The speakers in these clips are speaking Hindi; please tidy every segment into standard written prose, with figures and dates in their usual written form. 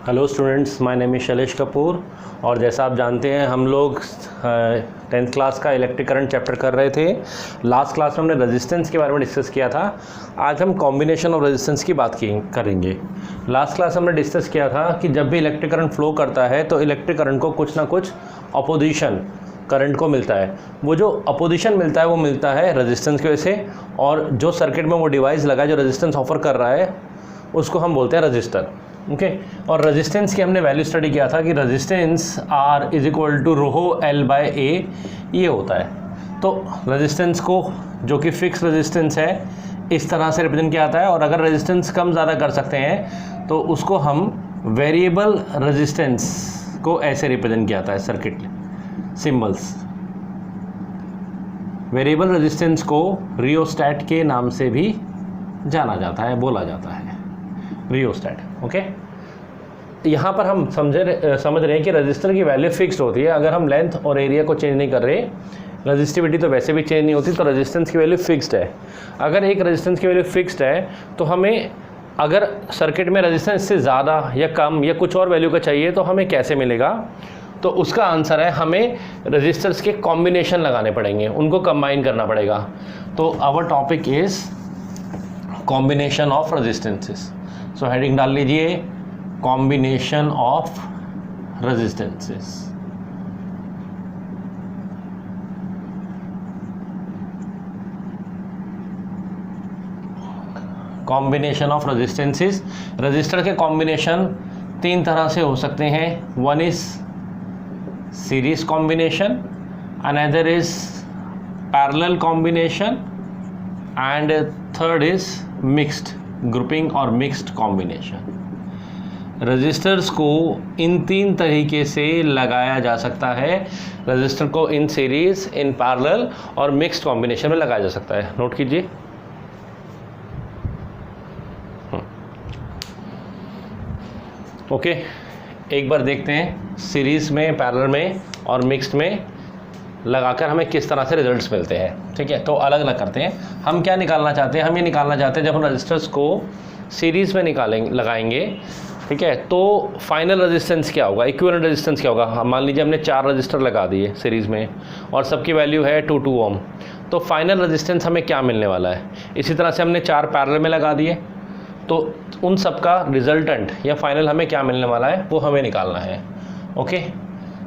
Hello students, my name is Shailesh Kapoor. और जैसा आप जानते हैं हम लोग 10th क्लास का इलेक्ट्रिक करंट चैप्टर कर रहे थे। लास्ट क्लास में हमने रेजिस्टेंस के बारे में डिस्कस किया था। आज हम कॉम्बिनेशन ऑफ रेजिस्टेंस की बात करेंगे। लास्ट क्लास हमने डिस्कस किया था कि जब भी इलेक्ट्रिक करंट फ्लो करता है तो इलेक्ट्रिक करंट को कुछ ना कुछ अपोजिशन करंट को मिलता है। वो जो अपोजिशन मिलता है वो मिलता है रेजिस्टेंस की वजह से, और जो सर्किट में वो डिवाइस लगा जो रेजिस्टेंस ऑफर कर रहा है उसको हम बोलते हैं रजिस्टर। ओके और रेजिस्टेंस की हमने वैल्यू स्टडी किया था कि resistance R is equal to rho L by A ये होता है। तो रेजिस्टेंस को जो कि फिक्स रेजिस्टेंस है इस तरह से रिप्रेजेंट किया जाता है, और अगर रेजिस्टेंस कम ज़्यादा कर सकते हैं तो उसको हम वेरिएबल रेजिस्टेंस को ऐसे रिप्रेजेंट किया जाता है सर्किट सिंबल्स। वेरिएबल रेजिस्टेंस को रियोस्टैट के नाम से भी जाना जाता है, बोला जाता है रियोस्टैट। ओके यहाँ पर हम समझ रहे हैं कि रजिस्टर की वैल्यू फिक्स्ड होती है। अगर हम लेंथ और एरिया को चेंज नहीं कर रहे, रजिस्टिविटी तो वैसे भी चेंज नहीं होती, तो रेजिस्टेंस की वैल्यू फिक्स्ड है। अगर एक रेजिस्टेंस की वैल्यू फिक्स्ड है तो हमें अगर सर्किट में रेजिस्टेंस से ज़्यादा या कम या कुछ और वैल्यू का चाहिए तो हमें कैसे मिलेगा? तो उसका आंसर है हमें रजिस्टर्स के कॉम्बिनेशन लगाने पड़ेंगे, उनको कंबाइन करना पड़ेगा। तो our topic is combination of resistances. So heading डाल लीजिए combination of resistances. Combination of resistances. Resistor के कॉम्बिनेशन तीन तरह से हो सकते हैं। One is series combination, another is parallel combination, and third is mixed grouping और मिक्स्ड कॉम्बिनेशन। रजिस्टर्स को इन तीन तरीके से लगाया जा सकता है। रजिस्टर को इन सीरीज, इन पैरेलल और मिक्स्ड कॉम्बिनेशन में लगाया जा सकता है। नोट कीजिए। ओके एक बार देखते हैं सीरीज में, पैरेलल में और मिक्स्ड में लगाकर हमें किस तरह से रिजल्ट्स मिलते हैं। ठीक है, तो अलग अलग करते हैं। हम क्या निकालना चाहते हैं? हम ये निकालना चाहते हैं जब हम रजिस्टर्स को सीरीज़ में लगाएंगे, ठीक है, तो फाइनल रेजिस्टेंस क्या होगा, इक्विवेलेंट रेजिस्टेंस क्या होगा। हम मान लीजिए हमने 4 रजिस्टर लगा दिए सीरीज़ में और सबकी वैल्यू है 2 ओम, तो फाइनल रेजिस्टेंस हमें क्या मिलने वाला है? इसी तरह से हमने 4 पैरेलल में लगा दिए, तो उन सब का रिजल्टेंट या फाइनल हमें क्या मिलने वाला है वो हमें निकालना है। ओके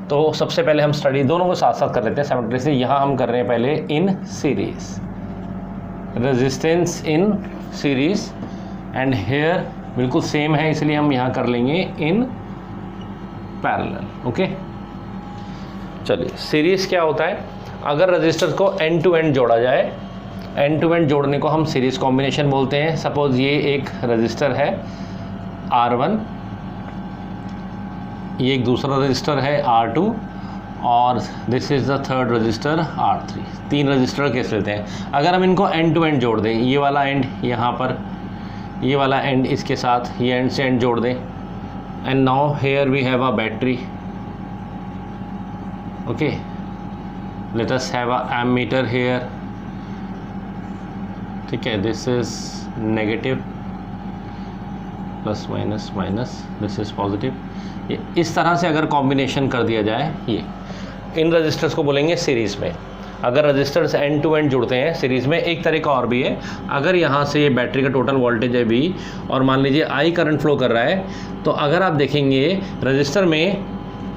तो सबसे पहले हम स्टडी दोनों को साथ साथ कर लेते हैं साइमल्टेनियसली। यहाँ हम कर रहे हैं पहले in series, resistance in series, and here बिल्कुल सेम है इसलिए हम यहाँ कर लेंगे इन पैरेलल। ओके चलिए, सीरीज क्या होता है? अगर रजिस्टर को एंड टू एंड जोड़ा जाए, एंड टू एंड जोड़ने को हम सीरीज कॉम्बिनेशन बोलते हैं। सपोज ये एक रजिस्टर है R1, ये एक दूसरा रजिस्टर है R2, और this is the third register R3। 3 register case लेते हैं। अगर हम इनको एंड टू एंड जोड़ दें, ये वाला एंड यहाँ पर, ये वाला एंड इसके साथ, ये एंड से एंड जोड़ दें, and now here we have a battery. Okay let us have a ammeter here. ठीक है, this is negative, plus minus minus, this is positive. इस तरह से अगर कॉम्बिनेशन कर दिया जाए, ये इन रजिस्टर्स को बोलेंगे सीरीज़ में। अगर रजिस्टर्स एंड टू एंड जुड़ते हैं सीरीज़ में, एक तरीका और भी है। अगर यहाँ से ये बैटरी का टोटल वोल्टेज है V और मान लीजिए I करंट फ्लो कर रहा है, तो अगर आप देखेंगे रजिस्टर में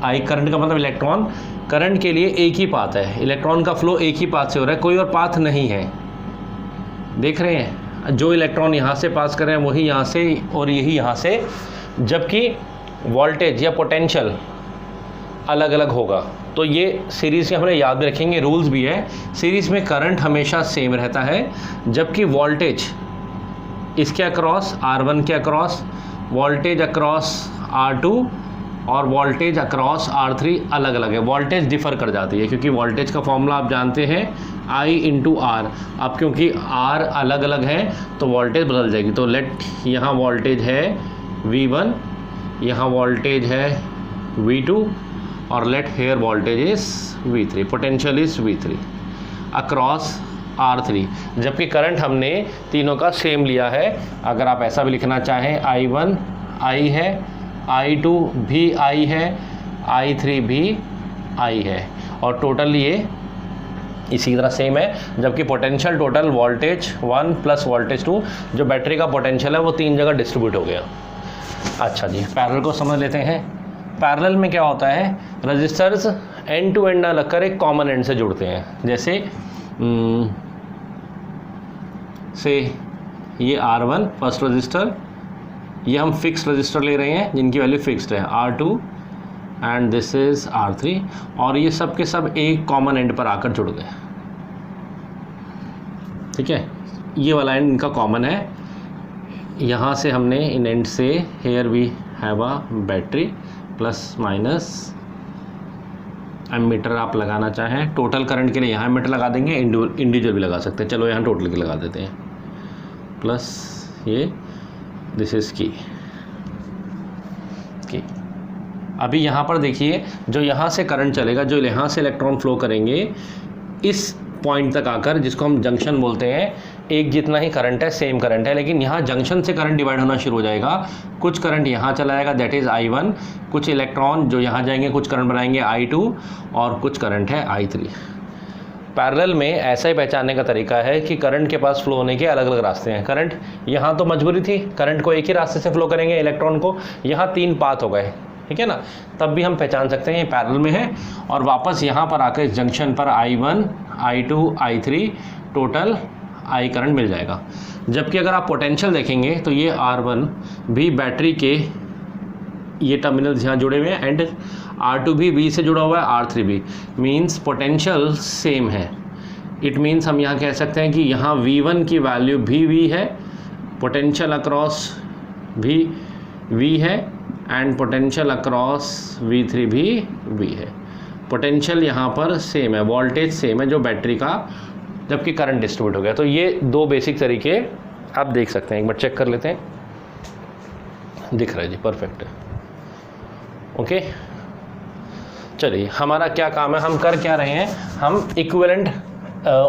I करंट का मतलब इलेक्ट्रॉन करंट के लिए एक ही पाथ है, इलेक्ट्रॉन का फ्लो एक ही पाथ से हो रहा है, कोई और पाथ नहीं है। देख रहे हैं, जो इलेक्ट्रॉन यहाँ से पास कर रहे हैं वही यहाँ से और यही यहाँ से, जबकि वोल्टेज या पोटेंशियल अलग अलग होगा। तो ये सीरीज़ के हमने याद भी रखेंगे, रूल्स भी है। सीरीज़ में करंट हमेशा सेम रहता है, जबकि वोल्टेज इसके अक्रॉस R1 के अक्रॉस, वोल्टेज अक्रॉस R2 और वोल्टेज अक्रॉस R3 अलग अलग है। वोल्टेज डिफ़र कर जाती है क्योंकि वोल्टेज का फॉर्मूला आप जानते हैं I इंटू R। अब क्योंकि R अलग अलग है तो वोल्टेज बदल जाएगी। तो लेट यहाँ वोल्टेज है V1, यहाँ वोल्टेज है V2, और let here voltage is V3, potential is V3 across R3, जबकि करंट हमने तीनों का सेम लिया है। अगर आप ऐसा भी लिखना चाहें, I1 I है, I2 भी I है, I3 भी I है, और टोटल ये इसी तरह सेम है, जबकि potential total voltage 1 plus voltage 2 जो बैटरी का पोटेंशियल है वो 3 जगह डिस्ट्रीब्यूट हो गया। अच्छा जी, पैरेलल को समझ लेते हैं। पैरेलल में क्या होता है, रजिस्टर्स एंड टू एंड ना लगकर एक कॉमन एंड से जुड़ते हैं। जैसे से ये R1 फर्स्ट रजिस्टर, ये हम फिक्स रजिस्टर ले रहे हैं जिनकी वैल्यू फिक्स्ड है, R2 and this is R3, और ये सब के सब एक कॉमन एंड पर आकर जुड़ गए। ठीक है, ये वाला एंड इनका कॉमन है। यहाँ से हमने इन एंड से here we have a battery plus minus ammeter आप लगाना चाहें। टोटल करंट के लिए यहाँ एमीटर लगा देंगे, इंडिविजुअल भी लगा सकते हैं। चलो यहाँ टोटल के लगा देते हैं, प्लस ये दिस इज की। अभी यहाँ पर देखिए, जो यहाँ से करंट चलेगा, जो यहाँ से इलेक्ट्रॉन फ्लो करेंगे इस पॉइंट तक आकर, जिसको हम जंक्शन बोलते हैं, एक जितना ही करंट है, सेम करंट है, लेकिन यहाँ जंक्शन से करंट डिवाइड होना शुरू हो जाएगा। कुछ करंट यहाँ चला जाएगा, दैट इज़ I1, कुछ इलेक्ट्रॉन जो यहाँ जाएंगे कुछ करंट बनाएंगे I2, और कुछ करंट है I3। पैरेलल में ऐसा ही पहचानने का तरीका है कि करंट के पास फ्लो होने के अलग अलग रास्ते हैं। करंट यहाँ तो मजबूरी थी, करंट को एक ही रास्ते से फ्लो करेंगे, इलेक्ट्रॉन को यहाँ 3 पाथ हो गए, ठीक है ना, तब भी हम पहचान सकते हैं ये पैरेलल में है। और वापस यहाँ पर आकर इस जंक्शन पर I1, I2, I3 total I current मिल जाएगा। जबकि अगर आप पोटेंशियल देखेंगे तो ये R1 भी बैटरी के ये टर्मिनल यहाँ जुड़े हुए हैं, एंड R2 भी V से जुड़ा हुआ है, R3 भी, मीन्स पोटेंशियल सेम है। इट मीन्स हम यहाँ कह सकते हैं कि यहाँ V1 की वैल्यू भी V है, पोटेंशियल अक्रॉस भी V है, एंड पोटेंशियल अक्रॉस V3 भी V है। पोटेंशियल यहाँ पर सेम है, वोल्टेज सेम है जो बैटरी का, जबकि करंट डिस्ट्रीब्यूट हो गया। तो ये 2 बेसिक तरीके आप देख सकते हैं, एक बार चेक कर लेते हैं। दिख रहा है जी, परफेक्ट है। ओके, चलिए हमारा क्या काम है, हम कर क्या रहे हैं, हम इक्विवेलेंट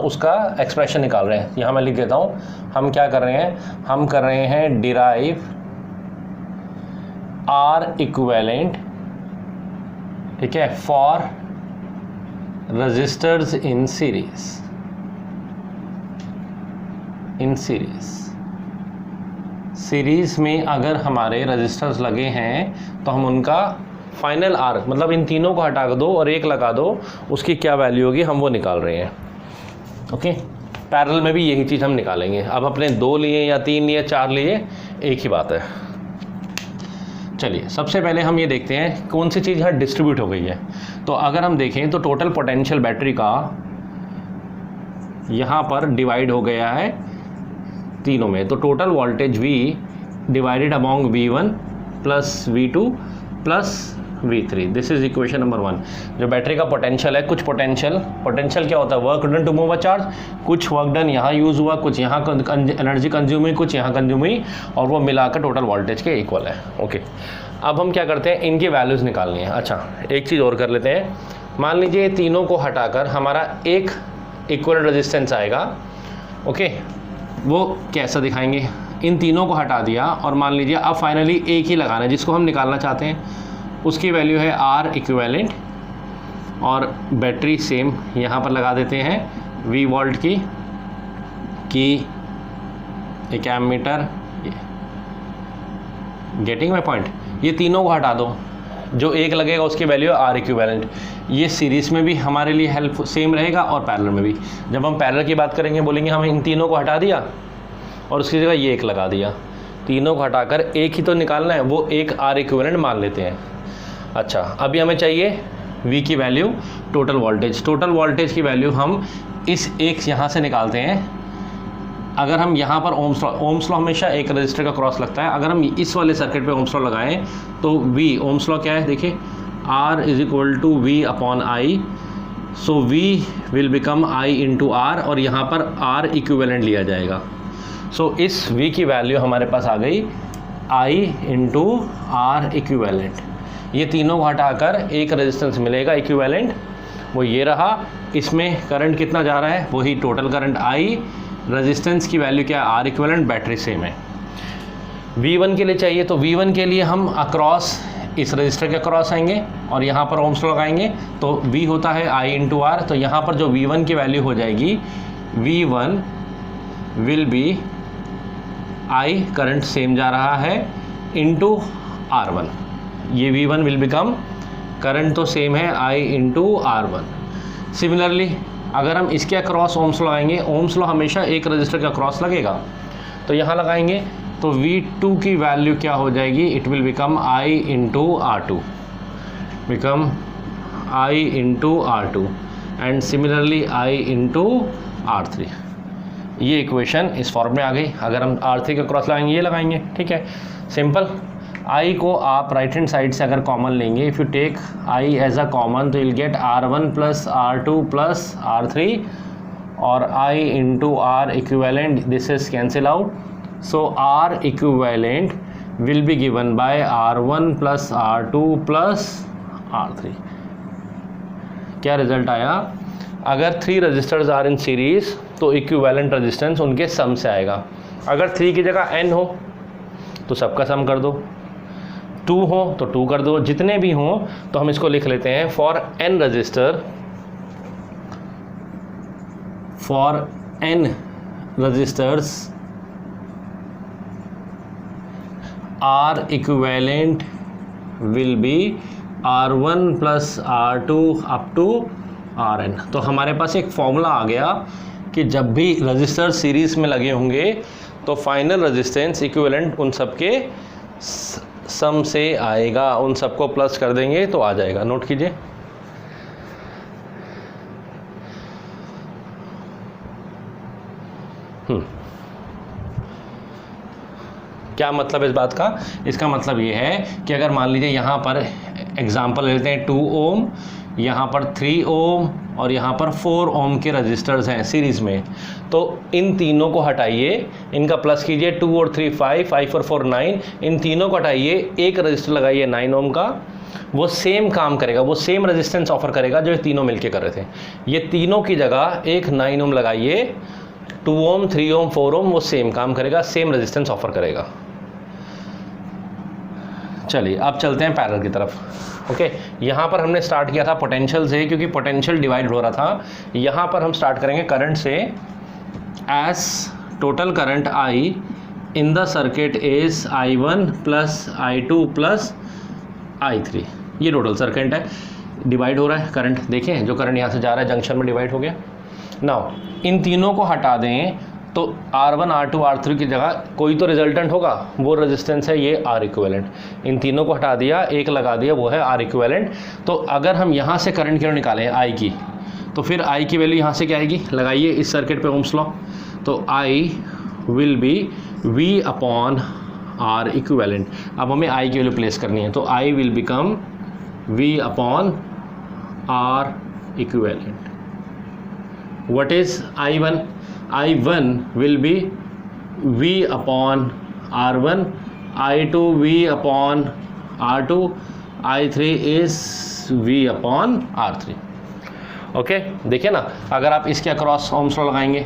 उसका एक्सप्रेशन निकाल रहे हैं। यहाँ मैं लिख देता हूँ, हम क्या कर रहे हैं, हम कर रहे हैं डिराइव R इक्विवेलेंट, ठीक है, फॉर रजिस्टर्स इन सीरीज। इन सीरीज में अगर हमारे रजिस्टर्स लगे हैं तो हम उनका फाइनल R, मतलब इन तीनों को हटा दो और एक लगा दो, उसकी क्या वैल्यू होगी हम वो निकाल रहे हैं। ओके, पैरेलल में भी यही चीज़ हम निकालेंगे। अब अपने 2 लिए या 3 लिए 4 लिए, एक ही बात है। चलिए सबसे पहले हम ये देखते हैं कौन सी चीज़ यहाँ डिस्ट्रीब्यूट हो गई है। तो अगर हम देखें तो टोटल पोटेंशियल बैटरी का यहाँ पर डिवाइड हो गया है तीनों में। तो total voltage V divided among V1 plus V2 plus V3, this is equation number 1। जो बैटरी का पोटेंशियल है, कुछ पोटेंशियल क्या होता है, work done to move a charge, कुछ वर्क डन यहाँ यूज़ हुआ, कुछ यहाँ एनर्जी कंज्यूम हुई, कुछ यहाँ कंज्यूम हुई, और वो मिलाकर टोटल वोल्टेज के इक्वल है। ओके, अब हम क्या करते हैं, इनकी वैल्यूज़ निकालनी है। अच्छा, एक चीज़ और कर लेते हैं, मान लीजिए तीनों को हटाकर हमारा एक इक्वल रेजिस्टेंस आएगा। ओके, वो कैसा दिखाएंगे, इन तीनों को हटा दिया और मान लीजिए अब फाइनली एक ही लगाना है जिसको हम निकालना चाहते हैं, उसकी वैल्यू है R इक्विवेलेंट, और बैटरी सेम यहाँ पर लगा देते हैं V वोल्ट की एक एमीटर। गेटिंग माय पॉइंट, ये तीनों को हटा दो, जो एक लगेगा उसकी वैल्यू R इक्विवेलेंट। ये सीरीज़ में भी हमारे लिए हेल्प सेम रहेगा और पैरेलल में भी। जब हम पैरेलल की बात करेंगे बोलेंगे हम इन तीनों को हटा दिया और उसकी जगह ये एक लगा दिया, तीनों को हटाकर एक ही तो निकालना है, वो एक R इक्विवेलेंट मान लेते हैं। अच्छा, अभी हमें चाहिए V की वैल्यू, टोटल वोल्टेज की वैल्यू हम इस एक यहाँ से निकालते हैं। अगर हम यहाँ पर ओम्स लॉ हमेशा एक रजिस्टर का क्रॉस लगता है, अगर हम इस वाले सर्किट पे ओम्स लॉ लगाएं तो V, ओम्स लॉ क्या है देखिए, R is equal to V upon I, so V will become I into R, और यहाँ पर R इक्विवेलेंट लिया जाएगा। सो इस V की वैल्यू हमारे पास आ गई I इंटू R इक्विवेलेंट। ये तीनों को हटाकर एक रेजिस्टेंस मिलेगा इक्विवेलेंट, वो ये रहा। इसमें करंट कितना जा रहा है, वही टोटल करंट I, रेजिस्टेंस की वैल्यू क्या है R इक्विवेलेंट, बैटरी सेम है। V1 के लिए चाहिए, तो V1 के लिए हम अक्रॉस इस रजिस्टर के अक्रॉस आएंगे और यहाँ पर ओम्स लॉ लगाएंगे, तो V होता है I इंटू आर, तो यहाँ पर जो V1 की वैल्यू हो जाएगी V1 will be I, current same जा रहा है, इंटू R1। ये V1 विल बिकम, करंट तो सेम है, I इंटू R1। सिमिलरली अगर हम इसके अक्रॉस ओम्स लॉ लगाएंगे, ओम्स लॉ हमेशा एक रजिस्टर के अक्रॉस लगेगा, तो यहाँ लगाएंगे तो V2 की वैल्यू क्या हो जाएगी, it will become I into R2, become I into R2 and similarly I into R3। ये इक्वेशन इस फॉर्म में आ गई। अगर हम R3 के क्रॉस लगाएंगे, ये लगाएंगे, ठीक है, सिंपल। I को आप राइट हैंड साइड से अगर कॉमन लेंगे, if you take I as a common, तो will get R1 plus R2 plus R3 और I into R equivalent, this is cancel out, so R equivalent will be given by R1 plus R2 plus R3। क्या रिजल्ट आया, अगर 3 रजिस्टर्स आर इन सीरीज तो इक्विवेलेंट रेजिस्टेंस उनके सम से आएगा। अगर 3 की जगह n हो तो सबका सम कर दो, 2 हो तो 2 कर दो, जितने भी हों तो हम इसको लिख लेते हैं for n resistor, for n resistors R equivalent will be R1 plus R2 up to Rn। तो हमारे पास एक फॉर्मूला आ गया कि जब भी रजिस्टर सीरीज में लगे होंगे तो फाइनल रेजिस्टेंस इक्विवेलेंट उन सब के सम से आएगा, उन सबको प्लस कर देंगे तो आ जाएगा। नोट कीजिए, क्या मतलब इस बात का, इसका मतलब ये है कि अगर मान लीजिए यहाँ पर एग्जांपल लेते हैं 2 ओम, यहाँ पर 3 ओम और यहाँ पर 4 ओम के रजिस्टर्स हैं सीरीज़ में, तो इन तीनों को हटाइए, इनका प्लस कीजिए, 2 और 3 5, 5 और 4 9, इन तीनों को हटाइए, एक रजिस्टर लगाइए 9 ओम का, वो सेम काम करेगा, वो सेम रेजिस्टेंस ऑफर करेगा जो ये तीनों मिलके कर रहे थे। ये तीनों की जगह एक 9 ओम लगाइए, 2 ओम 3 ओम 4 ओम, वो सेम काम करेगा, सेम रेजिस्टेंस ऑफर करेगा। चलिए अब चलते हैं पैरेलल की तरफ। ओके, यहाँ पर हमने स्टार्ट किया था पोटेंशियल से, क्योंकि पोटेंशियल डिवाइड हो रहा था। यहाँ पर हम स्टार्ट करेंगे करंट से, as total current I in the circuit is I1 plus I2 plus I3। ये टोटल सर्किट है, डिवाइड हो रहा है करंट, देखें जो करंट यहाँ से जा रहा है जंक्शन में डिवाइड हो गया। नाउ इन तीनों को हटा दें तो R1 R2 R3 की जगह कोई तो रिजल्टेंट होगा, वो रेजिस्टेंस है ये R इक्विवेलेंट। इन तीनों को हटा दिया, एक लगा दिया, वो है R इक्विवेलेंट। तो अगर हम यहाँ से करंट की निकालें I की, तो फिर I की वैल्यू यहाँ से क्या आएगी, लगाइए इस सर्किट पे ओम्स लॉ, तो I will be V upon R equivalent. अब हमें I की वैल्यू प्लेस करनी है, तो I will become V upon R equivalent. What is I1? I1 will be V upon R1, I2 V upon R2, I3 is V upon R3। Okay, देखिए ना, अगर आप इसके अक्रॉस ओम्स लॉ लगाएंगे,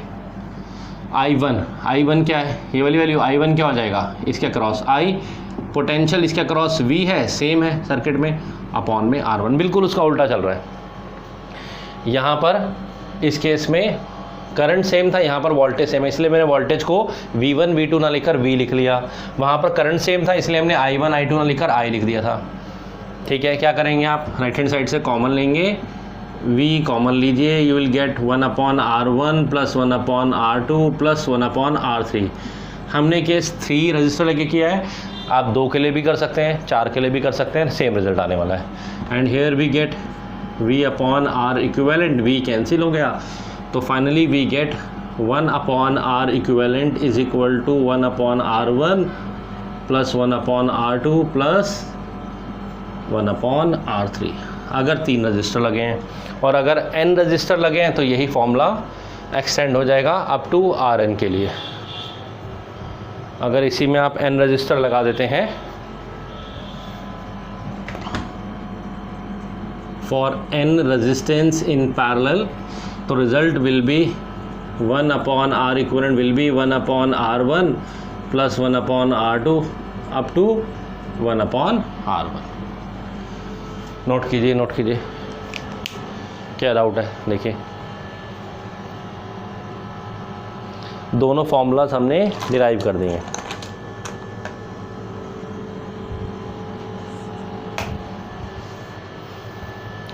I1 क्या है, ये वाली वैल्यू I1 क्या हो जाएगा, इसके अक्रॉस I, पोटेंशियल इसके अक्रॉस V है, सेम है सर्किट में, अपॉन में R1, बिल्कुल उसका उल्टा चल रहा है। यहाँ पर इस केस में करंट सेम था, यहाँ पर वोल्टेज सेम है, इसलिए मैंने वोल्टेज को V1 V2 ना लिखकर V लिख लिया। वहाँ पर करंट सेम था, इसलिए हमने I1 I2 ना लिखकर I लिख दिया था। ठीक है, क्या करेंगे आप, राइट हैंड साइड से कॉमन लेंगे, V कॉमन लीजिए, you will get 1 upon R1 plus 1 upon R2 plus 1 upon R3। हमने केस 3 रजिस्टर लेके किया है, आप 2 के लिए भी कर सकते हैं, 4 के लिए भी कर सकते हैं, सेम रिजल्ट आने वाला है। And here we get V upon R equivalent, V cancel हो गया, तो finally we get 1 upon R equivalent is equal to 1 upon R1 plus 1 upon R2 plus 1 upon R3। अगर 3 रजिस्टर लगे हैं, और अगर n रजिस्टर लगे हैं तो यही फॉर्मूला एक्सटेंड हो जाएगा अप टू Rn के लिए। अगर इसी में आप n रजिस्टर लगा देते हैं, for n resistance in parallel, तो result will be 1 upon R equivalent will be 1 upon R1 plus 1/R2 up to 1/R1। Note कीजिए क्या डाउट है। देखिए दोनों फॉर्मूलाज हमने डिराइव कर दिए हैं।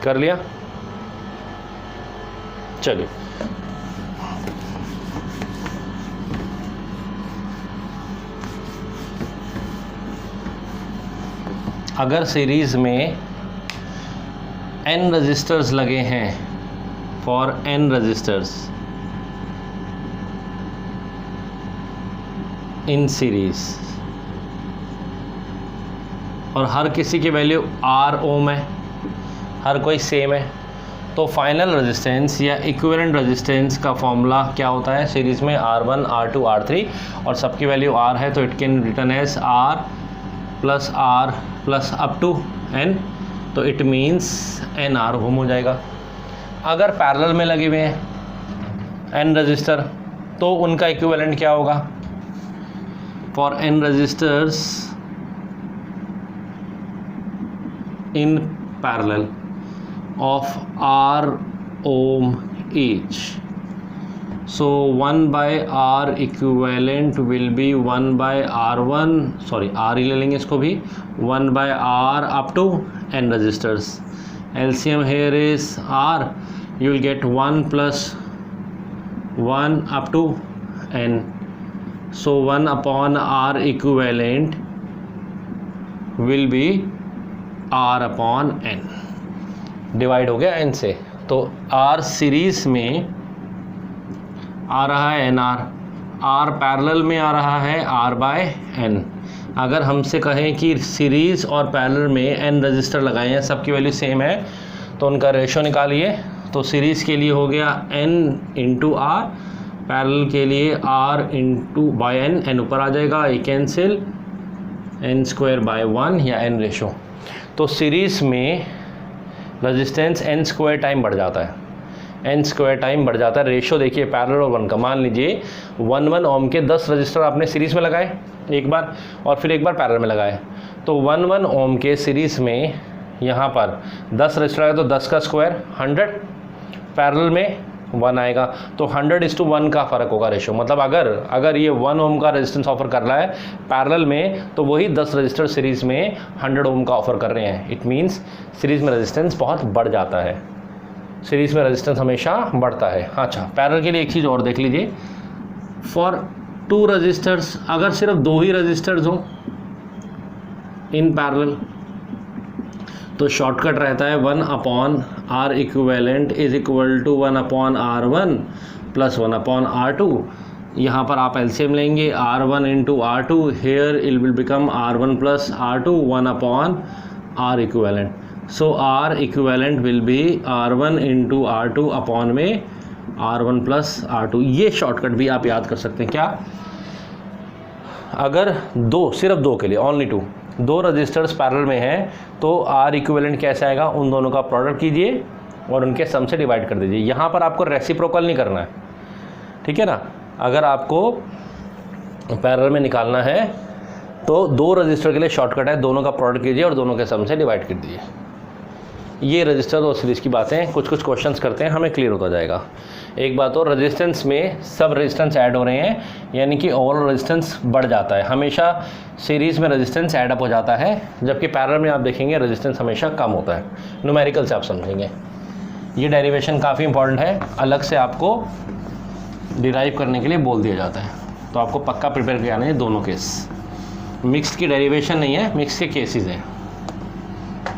कर लिया। चलिए अगर सीरीज में n रजिस्टर्स लगे हैं for n resistors in series और हर किसी की वैल्यू R ओम है, हर कोई सेम है, तो फाइनल रेजिस्टेंस या इक्विवेलेंट रेजिस्टेंस का फॉर्मूला क्या होता है सीरीज़ में R1 R2 R3 और सबकी वैल्यू R है तो it can return as R plus up to n, तो इट मीन्स NR ओम हो जाएगा। अगर पैरेलल में लगे हुए हैं n रजिस्टर तो उनका इक्विवेलेंट क्या होगा for n resistors in parallel of R ohm each. So 1/R equivalent will be 1/R1, sorry R ही ले लेंगे इसको भी, 1/R up to n resistors. LCM here is R, you will get 1 plus 1 up to n. So 1/R equivalent will be R upon n. Divide हो गया n से, तो R सीरीज़ में आ रहा है NR, R पैरेलल में आ रहा है R/n। अगर हमसे कहें कि सीरीज़ और पैरेलल में n रजिस्टर लगाए हैं, सबकी वैल्यू सेम है, तो उनका रेशो निकालिए। तो सीरीज़ के लिए हो गया n इंटू R, पैरेलल के लिए R into by n, n ऊपर आ जाएगा, ये कैंसिल, n²/1 या n रेशो। तो सीरीज़ में रेजिस्टेंस n² टाइम बढ़ जाता है, n² टाइम बढ़ जाता है। रेशो देखिए पैरेलल और 1 का, मान लीजिए 1 ओम के 10 रजिस्टर आपने सीरीज़ में लगाए एक बार और फिर एक बार पैरेलल में लगाए, तो 1 ओम के सीरीज़ में यहाँ पर 10 रजिस्टर आए तो 10 का स्क्वायर 100, पैरेलल में 1 आएगा, तो 100:1 का फ़र्क होगा रेशो। मतलब अगर ये 1 ओम का रेजिस्टेंस ऑफर कर रहा है पैरेलल में, तो वही 10 रजिस्टर सीरीज़ में 100 ओम का ऑफर कर रहे हैं। इट मीन्स सीरीज़ में रेजिस्टेंस बहुत बढ़ जाता है, सीरीज़ में रेजिस्टेंस हमेशा बढ़ता है। अच्छा, पैरेलल के लिए एक चीज़ और देख लीजिए, फॉर 2 रजिस्टर्स, अगर सिर्फ 2 ही रजिस्टर्स हों इन पैरेलल, तो शॉर्टकट रहता है 1/R equivalent is equal to 1/R1 plus 1/R2। यहाँ पर आप एलसीएम लेंगे, R1 into R2, here it will become R1 plus R2 1/R equivalent. So R equivalent will be R1 into R2 upon में R1 प्लस R2। ये शॉर्टकट भी आप याद कर सकते हैं। क्या, अगर सिर्फ दो के लिए, ओनली 2 रजिस्टर्स पैरेलल में हैं, तो R इक्विवेलेंट कैसे आएगा, उन दोनों का प्रोडक्ट कीजिए और उनके सम से डिवाइड कर दीजिए। यहाँ पर आपको रेसिप्रोकल नहीं करना है, ठीक है ना। अगर आपको पैरेलल में निकालना है तो 2 रजिस्टर के लिए शॉर्टकट है, दोनों का प्रोडक्ट कीजिए और दोनों के सम से डिवाइड कर दीजिए। ये रजिस्टर और सीरीज़ की बातें कुछ क्वेश्चंस करते हैं, हमें क्लियर होता जाएगा। एक बात और, रेजिस्टेंस में सब रेजिस्टेंस ऐड हो रहे हैं, यानी कि ओवरऑल रेजिस्टेंस बढ़ जाता है। हमेशा सीरीज़ में रेजिस्टेंस ऐड अप हो जाता है, जबकि पैरेलल में आप देखेंगे रेजिस्टेंस हमेशा कम होता है। न्यूमेरिकल से आप समझेंगे। ये डेरिवेशन काफ़ी इंपॉर्टेंट है, अलग से आपको डिराइव करने के लिए बोल दिया जाता है, तो आपको पक्का प्रिपेयर किया नहीं है। दोनों केस मिक्स्ड की डेरिवेशन नहीं है, मिक्स के केसेस हैं।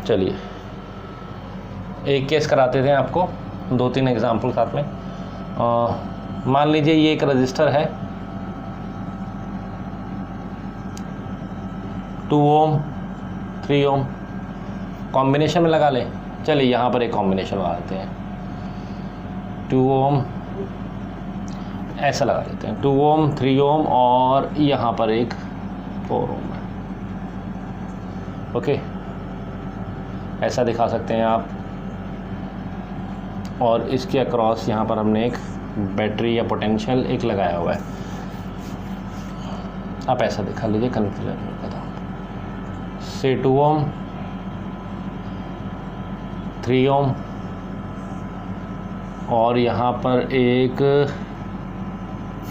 चलिए एक केस कराते थे आपको, 2-3 एग्जाम्पल साथ में। मान लीजिए ये एक रजिस्टर है, 2 ओम 3 ओम, कॉम्बिनेशन में लगा लें। चलिए यहाँ पर एक कॉम्बिनेशन लगा देते हैं, 2 ओम ऐसा लगा देते हैं, 2 ओम 3 ओम और यहाँ पर एक 4 ओम है। ओके, ऐसा दिखा सकते हैं आप। और इसके अक्रॉस यहाँ पर हमने एक बैटरी या पोटेंशियल एक लगाया हुआ है। आप ऐसा दिखा लीजिए, कन्फ्यूजन होगा था। से 2 ओम, 3 ओम और यहाँ पर एक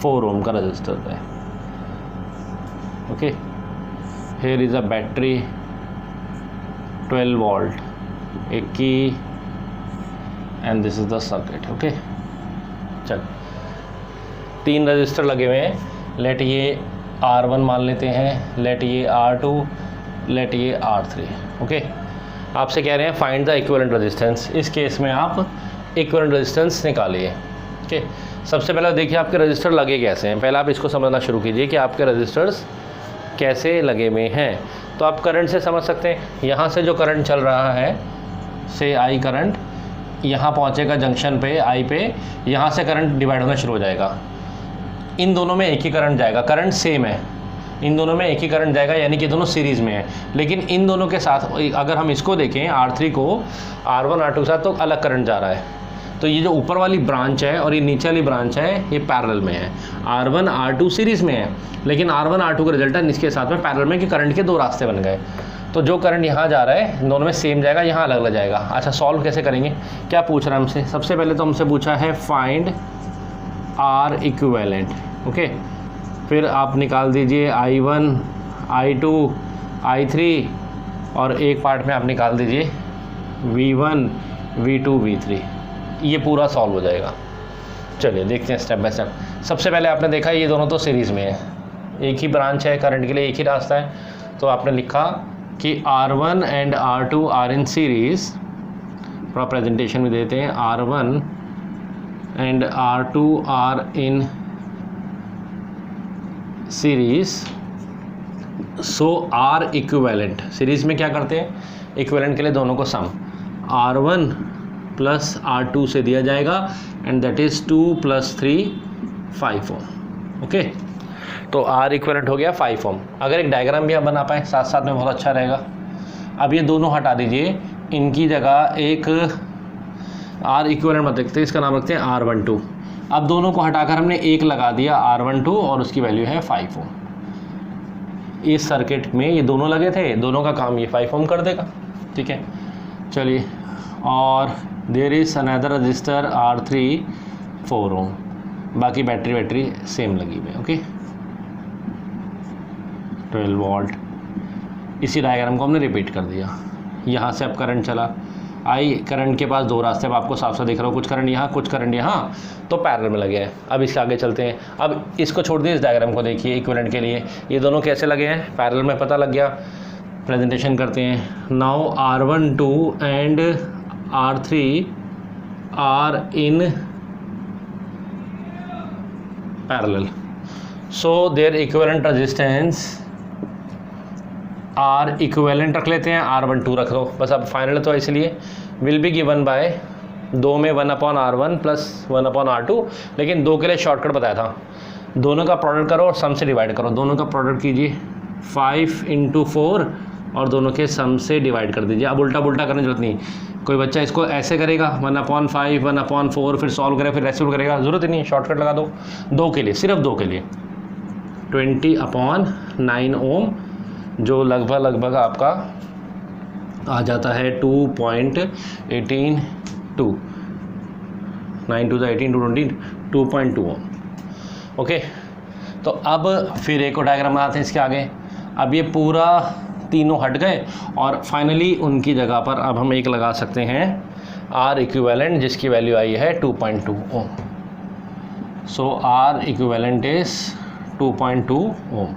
4 ओम का रजिस्टर है। Okay, here is a battery 12 volt, एक की, and this is the circuit. Okay, चल 3 रजिस्टर लगे हुए हैं। लेट ये R1 मान लेते हैं, लेट ये R2, लेट ये R3। ओके, आपसे कह रहे हैं फाइंड द इक्विवेलेंट रेजिस्टेंस। इस केस में आप इक्विवेलेंट रेजिस्टेंस निकालिए। ओके, सबसे पहले देखिए आपके रजिस्टर लगे कैसे हैं। पहले आप इसको समझना शुरू कीजिए कि आपके रजिस्टर्स कैसे लगे हुए हैं। तो आप करंट से समझ सकते हैं। यहाँ से जो करंट चल रहा है, से आई करंट यहाँ पहुँचेगा जंक्शन पे आई पे, यहाँ से करंट डिवाइड होना शुरू हो जाएगा। इन दोनों में एक ही करंट जाएगा, करंट सेम है, इन दोनों में एक ही करंट जाएगा, यानी कि दोनों सीरीज़ में है। लेकिन इन दोनों के साथ अगर हम इसको देखें R3 को R1 R2 के साथ, तो अलग करंट जा रहा है। तो ये जो ऊपर वाली ब्रांच है और ये नीचे वाली ब्रांच है, ये पैरेलल में है। R1 R2 सीरीज़ में है, लेकिन R1 R2 का रिजल्ट है इसके साथ में पैरेलल में कि करंट के 2 रास्ते बन गए। तो जो करंट यहाँ जा रहा है दोनों में सेम जाएगा, यहाँ अलग अलग जाएगा। अच्छा, सॉल्व कैसे करेंगे, क्या पूछ रहा है हमसे? सबसे पहले तो हमसे पूछा है फाइंड R इक्विवेलेंट। ओके, फिर आप निकाल दीजिए I1 I2 I3 और एक पार्ट में आप निकाल दीजिए V1 V2 V3। ये पूरा सॉल्व हो जाएगा। चलिए देखते हैं स्टेप बाय स्टेप। सबसे पहले आपने देखा ये दोनों तो सीरीज़ में है, एक ही ब्रांच है, करंट के लिए एक ही रास्ता है। तो आपने लिखा कि R1 and R2 are in series. थोड़ा प्रेजेंटेशन में देते हैं, R1 and R2 are in series, so R equivalent. Series में क्या करते हैं, इक्विवेलेंट के लिए दोनों को सम R1 प्लस R2 से दिया जाएगा, and that is 2 + 3 5 ohm. Okay, तो R इक्विवेलेंट हो गया 5 ओम। अगर एक डायग्राम भी आप बना पाएँ साथ साथ में, बहुत अच्छा रहेगा। अब ये दोनों हटा दीजिए, इनकी जगह एक R इक्विवेलेंट मत देखते, इसका नाम रखते हैं R12। अब दोनों को हटाकर हमने एक लगा दिया R12 और उसकी वैल्यू है 5 ओम। इस सर्किट में ये दोनों लगे थे, दोनों का काम ये 5 ओम कर देगा। ठीक है, चलिए, और there is another resistor R3 4 ohm. बाकी बैटरी सेम लगी हुई है। Okay, 12 volt. इसी डायग्राम को हमने रिपीट कर दिया। यहाँ से अब करंट चला, आई करंट के पास 2 रास्ते, अब आपको साफ साफ दिख रहा हो, कुछ करंट यहाँ, कुछ करंट यहाँ, तो पैरेलल में लगे हैं। अब इसके आगे चलते हैं। अब इसको छोड़ दिए, इस डायग्राम को देखिए इक्विवेलेंट के लिए। ये दोनों कैसे लगे हैं, पैरेलल में, पता लग गया। प्रेजेंटेशन करते हैं। Now R12 and R3 are in parallel, so their equivalent resistance R equivalent रख लेते हैं, R12 रख लो बस। अब फाइनल तो इसलिए विल बी गिवन बाय 2 में 1/R1 प्लस 1/R2, लेकिन 2 के लिए शॉर्टकट बताया था, दोनों का प्रोडक्ट करो और सम से डिवाइड करो। दोनों का प्रोडक्ट कीजिए 5 × 4 और दोनों के सम से डिवाइड कर दीजिए। अब उल्टा पुल्टा करने की जरूरत नहीं। कोई बच्चा इसको ऐसे करेगा 1/5 1/4, फिर सॉल्व करेगा, फिर रेसिप्रोकल करेगा, ज़रूरत ही नहीं, शॉर्टकट लगा दो। 2 के लिए, सिर्फ 2 के लिए 20/9 ओम, जो लगभग आपका आ जाता है 2.182, 9 to the 18 to 20, 2.2 Om. Okay, तो अब फिर एक और डायग्राम बनाते हैं इसके आगे। अब ये पूरा तीनों हट गए और फाइनली उनकी जगह पर अब हम एक लगा सकते हैं R इक्विवेलेंट, जिसकी वैल्यू आई है 2.2 ओम। सो R इक्विवेलेंट इज़ 2.2 ओम।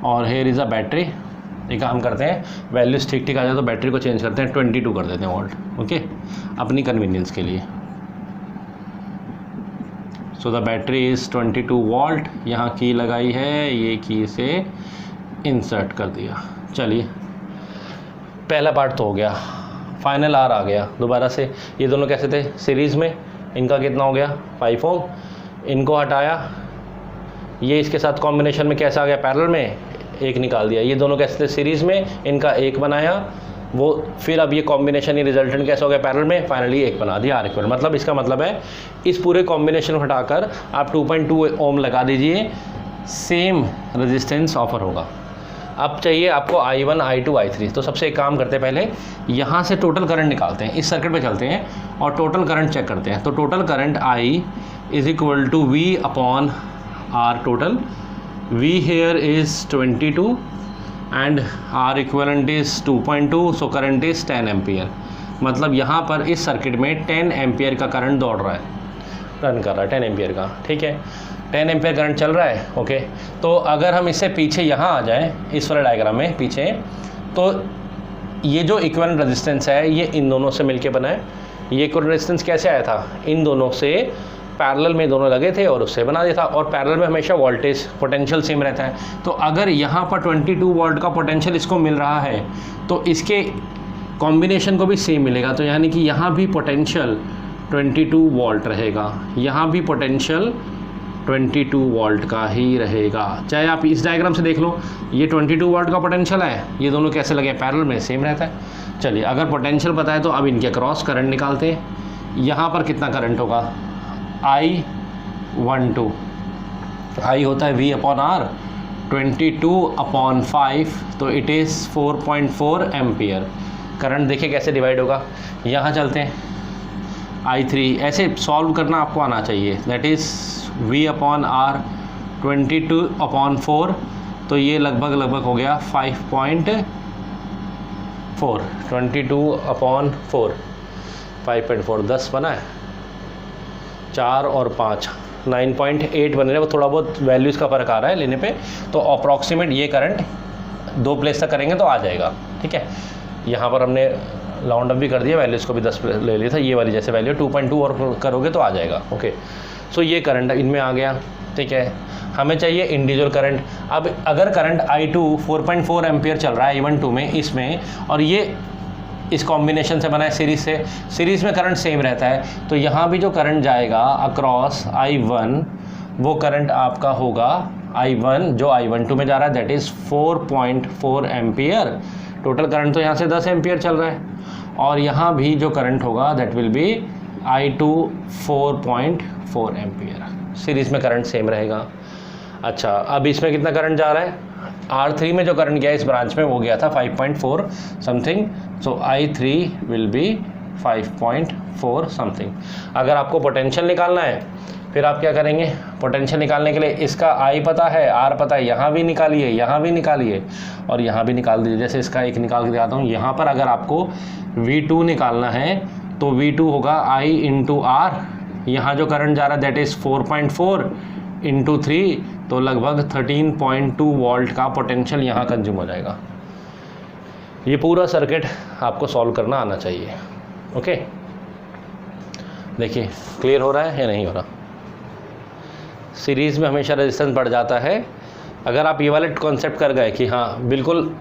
और हेयर इज़ अ बैटरी। एक काम करते हैं, वैल्यूज ठीक ठीक आ जाए तो बैटरी को चेंज करते हैं, 22 कर देते हैं वोल्ट। ओके, अपनी कन्वीनियंस के लिए। So the battery is 22 volt. यहाँ की लगाई है, ये की से इंसर्ट कर दिया। चलिए, पहला पार्ट तो हो गया, फाइनल R आ गया। दोबारा से ये दोनों कैसे थे, सीरीज़ में, इनका कितना हो गया 5 ओम। इनको हटाया, ये इसके साथ कॉम्बिनेशन में कैसा आ गया, पैरेलल में, एक निकाल दिया। ये दोनों कैसे थे, सीरीज़ में, इनका एक बनाया वो, फिर अब ये कॉम्बिनेशन, ये रिजल्टेंट कैसा हो गया, पैरेलल में, फाइनली एक बना दिया R इक्विवेलेंट। मतलब इसका मतलब है इस पूरे कॉम्बिनेशन को हटाकर आप 2.2 ओम लगा दीजिए, सेम रेजिस्टेंस ऑफर होगा। अब चाहिए आपको I1, I2, I3। तो सबसे एक काम करते हैं, पहले यहाँ से टोटल करंट निकालते हैं, इस सर्किट पे चलते हैं और टोटल करंट चेक करते हैं। तो total current I is equal to V upon R total. V here is 22 and R equivalent is 2.2, so current is 10 ampere. मतलब यहाँ पर इस सर्किट में 10 एम्पियर का करंट दौड़ रहा है, रन कर रहा है 10 एम्पियर का, ठीक है, 10 एम्पियर करंट चल रहा है। ओके, तो अगर हम इससे पीछे यहाँ आ जाएं, इस वाले डायग्राम में पीछे, तो ये जो इक्विवेलेंट रेजिस्टेंस है ये इन दोनों से मिलके बना है। ये इक्विवेलेंट रेजिस्टेंस कैसे आया था? इन दोनों से पैरेलल में दोनों लगे थे और उससे बना दिया था। और पैरेलल में हमेशा वोल्टेज पोटेंशियल सेम रहता है। तो अगर यहाँ पर 22 वोल्ट का पोटेंशियल इसको मिल रहा है तो इसके कॉम्बिनेशन को भी सेम मिलेगा। तो यानी कि यहाँ भी पोटेंशियल 22 वोल्ट रहेगा, यहाँ भी पोटेंशियल 22 वोल्ट का ही रहेगा। चाहे आप इस डायग्राम से देख लो, ये 22 वोल्ट का पोटेंशियल है, ये दोनों कैसे लगे, पैरेलल में सेम रहता है। चलिए, अगर पोटेंशियल पता है तो अब इनके क्रॉस करंट निकालते हैं। यहाँ पर कितना करंट होगा? I12, I होता है V अपॉन R, 22 अपॉन 5, तो इट इज़ 4.4 एम्पियर। करंट देखिए कैसे डिवाइड होगा। यहाँ चलते हैं, I3 ऐसे सॉल्व करना आपको आना चाहिए। That is V upon R 22 upon 4, तो ये लगभग हो गया 5.4। 22 अपॉन 4 5.4, 10 बना है, 4 और 5 9.8 बन रहे हैं। वो थोड़ा बहुत वैल्यूज़ का फ़र्क आ रहा है लेने पे। तो अप्रॉक्सीमेट ये करंट 2 प्लेस तक करेंगे तो आ जाएगा, ठीक है। यहाँ पर हमने राउंड अप भी कर दिया, वैल्यूज़ को भी 10 ले लिया था। ये वाली जैसे वैल्यू 2.2 और करोगे तो आ जाएगा। ओके, सो ये करंट इनमें आ गया, ठीक है। हमें चाहिए इंडिविजुअल करंट। अब अगर करंट I2 4.4 एम्पियर चल रहा है I12 में, इसमें, और ये इस कॉम्बिनेशन से बना है सीरीज़ में करंट सेम रहता है, तो यहाँ भी जो करंट जाएगा अक्रॉस I1, वो करंट आपका होगा I1 जो I12 में जा रहा है, that is 4.4 ampere. Total current तो यहाँ से 10 एम्पियर चल रहा है, और यहाँ भी जो करंट होगा that will be I2 4.4 ampere. Series में करंट सेम रहेगा। अच्छा, अब इसमें कितना करंट जा रहा है? R3 में जो करंट गया इस ब्रांच में वो गया था 5.4 something, so I3 will be 5.4 something. अगर आपको पोटेंशियल निकालना है, फिर आप क्या करेंगे? पोटेंशियल निकालने के लिए इसका I पता है, R पता है, यहाँ भी निकालिए, यहाँ भी निकालिए और यहाँ भी निकाल दीजिए। जैसे इसका एक निकाल के दिखाता हूँ। यहाँ पर अगर आपको V2 निकालना है तो V2 होगा I इंटू R। यहाँ जो करंट जा रहा है दैट इज़ 4.4 इंटू 3, तो लगभग 13.2 वोल्ट का पोटेंशियल यहाँ कंज्यूम हो जाएगा। ये पूरा सर्किट आपको सॉल्व करना आना चाहिए। ओके, देखिए क्लियर हो रहा है या नहीं हो रहा? सीरीज़ में हमेशा रेजिस्टेंस बढ़ जाता है। अगर आप ये वाले कॉन्सेप्ट कर गए कि हाँ बिल्कुल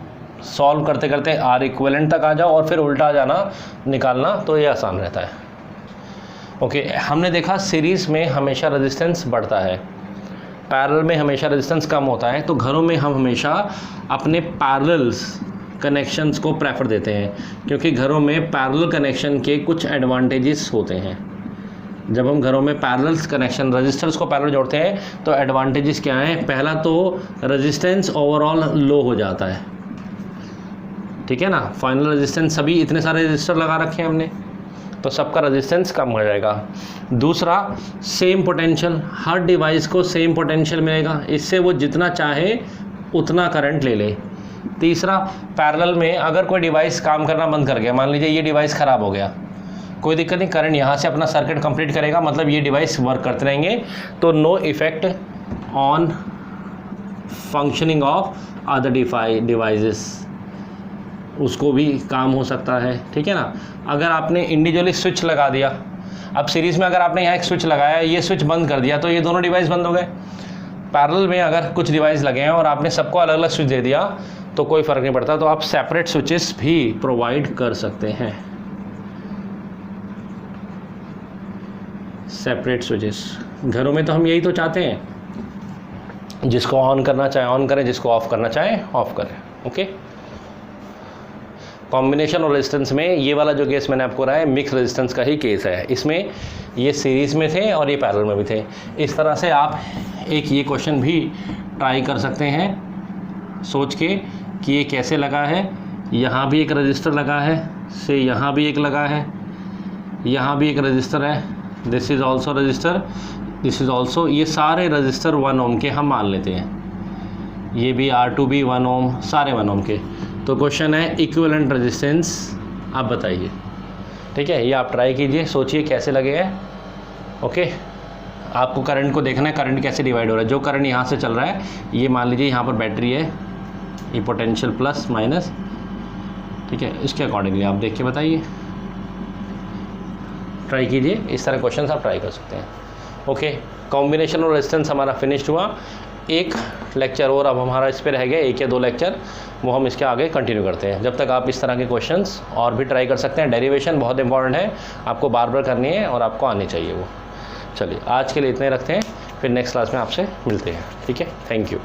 सॉल्व करते करते R इक्विवेलेंट तक आ जाओ और फिर उल्टा जाना निकालना, तो ये आसान रहता है। ओके, हमने देखा सीरीज़ में हमेशा रेजिस्टेंस बढ़ता है, पैरेलल में हमेशा रेजिस्टेंस कम होता है। तो घरों में हम हमेशा अपने पैरेलल्स कनेक्शंस को प्रेफर देते हैं, क्योंकि घरों में पैरेलल कनेक्शन के कुछ एडवांटेजेस होते हैं। जब हम घरों में पैरेलल कनेक्शन रजिस्टर्स को पैरेलल जोड़ते हैं तो एडवांटेजेस क्या हैं? पहला तो रेजिस्टेंस ओवरऑल लो हो जाता है, ठीक है ना। फाइनल रेजिस्टेंस, सभी इतने सारे रजिस्टर लगा रखे हैं हमने, तो सबका रेजिस्टेंस कम हो जाएगा। दूसरा, सेम पोटेंशियल, हर डिवाइस को सेम पोटेंशियल मिलेगा, इससे वो जितना चाहे उतना करंट ले ले। तीसरा, पैरेलल में अगर कोई डिवाइस काम करना बंद कर गया, मान लीजिए ये डिवाइस ख़राब हो गया, कोई दिक्कत नहीं, करंट यहाँ से अपना सर्किट कंप्लीट करेगा, मतलब ये डिवाइस वर्क करते रहेंगे, तो no effect on functioning of other devices, उसको भी काम हो सकता है, ठीक है ना। अगर आपने इंडिविजुअली स्विच लगा दिया, अब सीरीज़ में अगर आपने यहाँ एक स्विच लगाया, ये स्विच बंद कर दिया, तो ये दोनों डिवाइस बंद हो गए। पैरेलल में अगर कुछ डिवाइस लगे हैं और आपने सबको अलग अलग स्विच दे दिया तो कोई फ़र्क नहीं पड़ता, तो आप सेपरेट स्विचेस भी प्रोवाइड कर सकते हैं। सेपरेट स्विचेस घरों में तो हम यही तो चाहते हैं, जिसको ऑन करना चाहे ऑन करें, जिसको ऑफ करना चाहे ऑफ करें। ओके, कॉम्बिनेशन और रेजिस्टेंस में ये वाला जो केस मैंने आपको रहा है मिक्स रेजिस्टेंस का ही केस है। इसमें ये सीरीज़ में थे और ये पैरेलल में भी थे। इस तरह से आप एक ये क्वेश्चन भी ट्राई कर सकते हैं सोच के कि ये कैसे लगा है। यहाँ भी एक रजिस्टर लगा है, से यहाँ भी एक लगा है, यहाँ भी एक रजिस्टर है, this is also register, this is also, ये सारे रजिस्टर 1 ओम के हम मान लेते हैं। ये भी R2 भी 1 ओम, सारे 1 ओम के। तो क्वेश्चन है इक्विवेलेंट रेजिस्टेंस आप बताइए। ठीक है, ये आप ट्राई कीजिए, सोचिए कैसे लगेगा। ओके, आपको करंट को देखना है, करंट कैसे डिवाइड हो रहा है। जो करंट यहाँ से चल रहा है, ये मान लीजिए यहाँ पर बैटरी है, ये पोटेंशियल प्लस माइनस, ठीक है, इसके अकॉर्डिंगली आप देख के बताइए, ट्राई कीजिए। इस तरह क्वेश्चन आप ट्राई कर सकते हैं। ओके, कॉम्बिनेशन और रेजिस्टेंस हमारा फिनिश्ड हुआ। एक लेक्चर और अब हमारा इस पर रह गया, 1 या 2 लेक्चर, वो हम इसके आगे कंटिन्यू करते हैं। जब तक आप इस तरह के क्वेश्चंस और भी ट्राई कर सकते हैं। डेरिवेशन बहुत इंपॉर्टेंट है, आपको बार बार करनी है और आपको आनी चाहिए वो। चलिए आज के लिए इतने रखते हैं, फिर नेक्स्ट क्लास में आपसे मिलते हैं। ठीक है, थैंक यू।